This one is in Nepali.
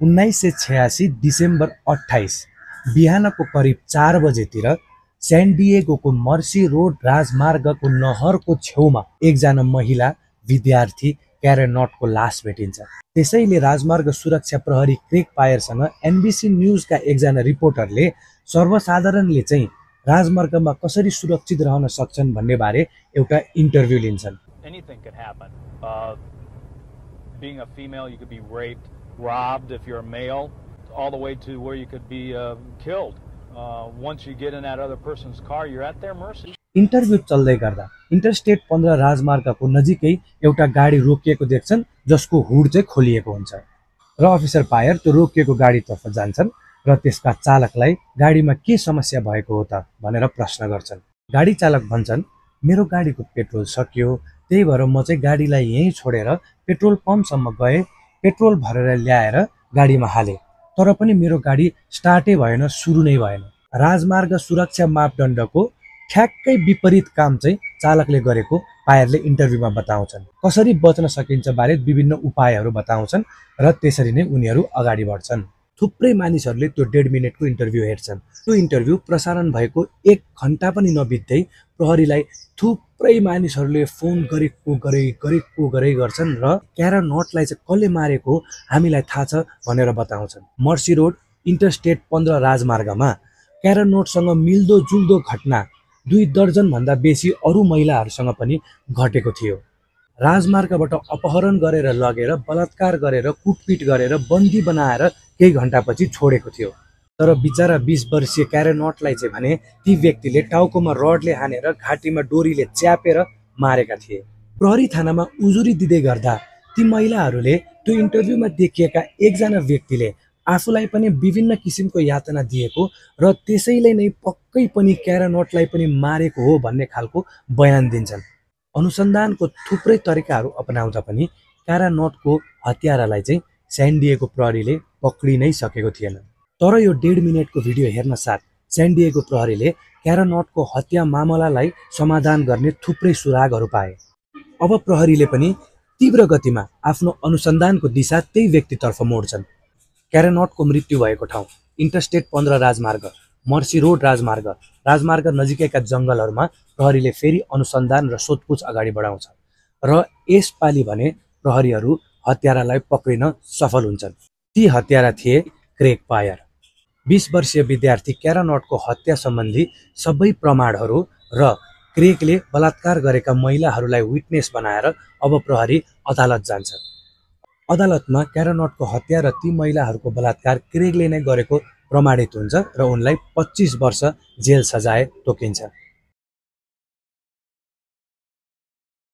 1986 डिसेम्बर 28 बिहानको करिब 4 बजेतिर सैन डिएगोको मर्सी रोड राजमार्गको नहरको छेउमा एकजना महिला विद्यार्थी क्यारेन नटको लास भेटिन्छ। त्यसैले राजमार्ग सुरक्षा प्रहरी क्रेग पायरसँग एनबीसी न्यूजका एकजना रिपोर्टरले सर्वसाधारणले चाहिँ राजमार्गमा कसरी सुरक्षित रहन सक्छन् भन्ने बारे एउटा इन्टरभ्यु लिन्छन्। Anything could happen. Being a female, you could be raped, robbed if you're a male, all the way to where you could be killed. Once you get in that other person's car, you're at their mercy. Interview चल्दै गर्दा इन्टरस्टेट 15 राजमार्गको नजिकै एउटा गाडी रोकिएको देख्छन् जसको हुड चाहिँ खोलिएको हुन्छ र अफिसर पायर त्यो रोकिएको गाडीतर्फ जान्छन् र त्यसका चालकलाई गाडीमा के समस्या भएको हो त भनेर प्रश्न गर्छन्। गाडी चालक भन्छन् मेरो गाडीको पेट्रोल सकियो, त्यही भएर म चाहिँ गाडीलाई यहीँ छोडेर पेट्रोल पम्पसम्म गए, पेट्रोल भरेर ल्याएर गाडीमा हाले, तर पनि मेरो गाडी स्टार्टै भएन, सुरु नै भएन। राजमार्ग सुरक्षा मापदण्डको ठ्याक्कै विपरीत काम चाहिँ चालकले गरेको पायरले इन्टरभ्युमा बताउँछन्। कसरी बच्न सकिन्छ बारे विभिन्न उपायहरू बताउँछन् र त्यसरी नै उनीहरू अगाडि बढ्छन्। थुप्रै मानिसहरूले त्यो 1.5 मिनेटको इन्टरभ्यु हेर्छन्। त्यो इन्टरभ्यु प्रसारण भएको 1 घण्टा पनि नबित्दै प्रहरीलाई थुप्रै मानिसहरूले फोन गरेको गर्छन् र क्यारेन नटलाई चाहिँ कसले मारेको हामीलाई थाहा छ भनेर बताउँछन्। मर्सी रोड इन्टरस्टेट 15 राजमार्गमा क्यारेन नटसँग मिल्दो जुल्दो घटना 2 दर्जन भन्दा बेसी अरू महिलाहरूसँग पनि घटेको थियो। राजमार्गबाट अपहरण गरेर लगेर बलात्कार गरेर कुटपिट गरेर बन्दी बनाएर केही घण्टापछि छोडेको थियो। तर बिचारा 20 वर्षीय क्यारेन नटलाई चाहिँ भने ती व्यक्तिले टाउकोमा रडले हानेर घाँटीमा डोरीले च्यापेर मारेका थिए। प्रहरी थानामा उजुरी दिँदै गर्दा ती महिलाहरूले त्यो इन्टरभ्युमा देखिएका एकजना व्यक्तिले आफूलाई पनि विभिन्न किसिमको यातना दिएको र त्यसैले नै पक्कै पनि क्यारेन नटलाई पनि मारेको हो भन्ने खालको बयान दिन्छन्। अनुसन्धानको थुप्रै तरिकाहरू अपनाउँदा पनि क्यारेन नटको हत्यारालाई चाहिँ सैन डिएगो प्रहरीले पक्रि नै सकेको थिएन। तर यो 1.5 मिनेटको भिडियो हेर्न साथ सैन डिएगो प्रहरीले क्यारेन नटको हत्या मामलालाई समाधान गर्ने थुप्रै सुरागहरू पाए। अब प्रहरीले पनि तीव्र गतिमा आफ्नो अनुसन्धानको दिशा त्यही व्यक्तितर्फ मोड्छन्। क्यारेन नटको मृत्यु भएको ठाउँ इन्टरस्टेट 15 राजमार्ग, मर्सी रोड राजमार्ग नजिकैका जङ्गलहरूमा प्रहरीले फेरि अनुसन्धान र सोधपुछ अगाडि बढाउँछ र यसपालि भने प्रहरीहरू हत्यारालाई पक्रिन सफल हुन्छन्। ती हत्यारा थिए क्रेग पायर। 20 वर्षीय विद्यार्थी क्यारेन नटको हत्या सम्बन्धी सबै प्रमाणहरू र क्रेगले बलात्कार गरेका महिलाहरूलाई विटनेस बनाएर अब प्रहरी अदालत जान्छ। अदालतमा क्यारेन नटको हत्या र ती महिलाहरूको बलात्कार क्रेगले नै गरेको प्रमाणित हुन्छ र उनलाई 25 वर्ष जेल सजाय तोकिन्छ।